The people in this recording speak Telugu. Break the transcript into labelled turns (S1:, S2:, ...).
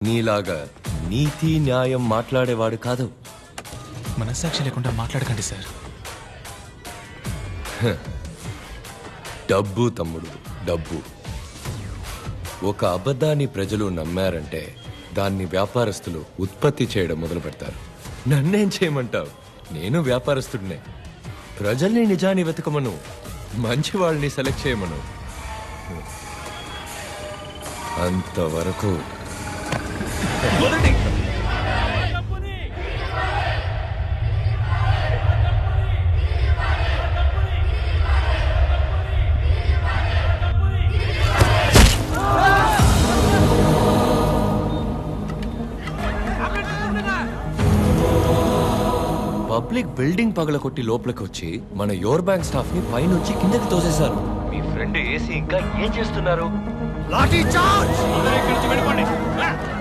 S1: నీలాగా నీతి న్యాయం మాట్లాడేవాడు కాదు.
S2: మనస్సాక్షి లేకుండా మాట్లాడకండి సార్.
S1: డబ్బు తమ్ముడు, డబ్బు. ఒక అబద్ధాన్ని ప్రజలు నమ్మారంటే దాన్ని వ్యాపారస్తులు ఉత్పత్తి చేయడం మొదలు పెడతారు. నన్నేం చేయమంటావు? నేను వ్యాపారస్తుడినే. ప్రజల్ని నిజాన్ని వెతకమను, మంచి వాళ్ళని సెలెక్ట్ చేయమను. అంతవరకు పబ్లిక్ బిల్డింగ్ పగలకొట్టి లోపలికి వచ్చి మన యోర్ బ్యాంక్ స్టాఫ్ ని పైనుంచి కిందకి తోసేశారు. మీ ఫ్రెండ్ ఏసీ ఇంకా ఏం చేస్తున్నారు?
S3: లాఠీ చార్జ్!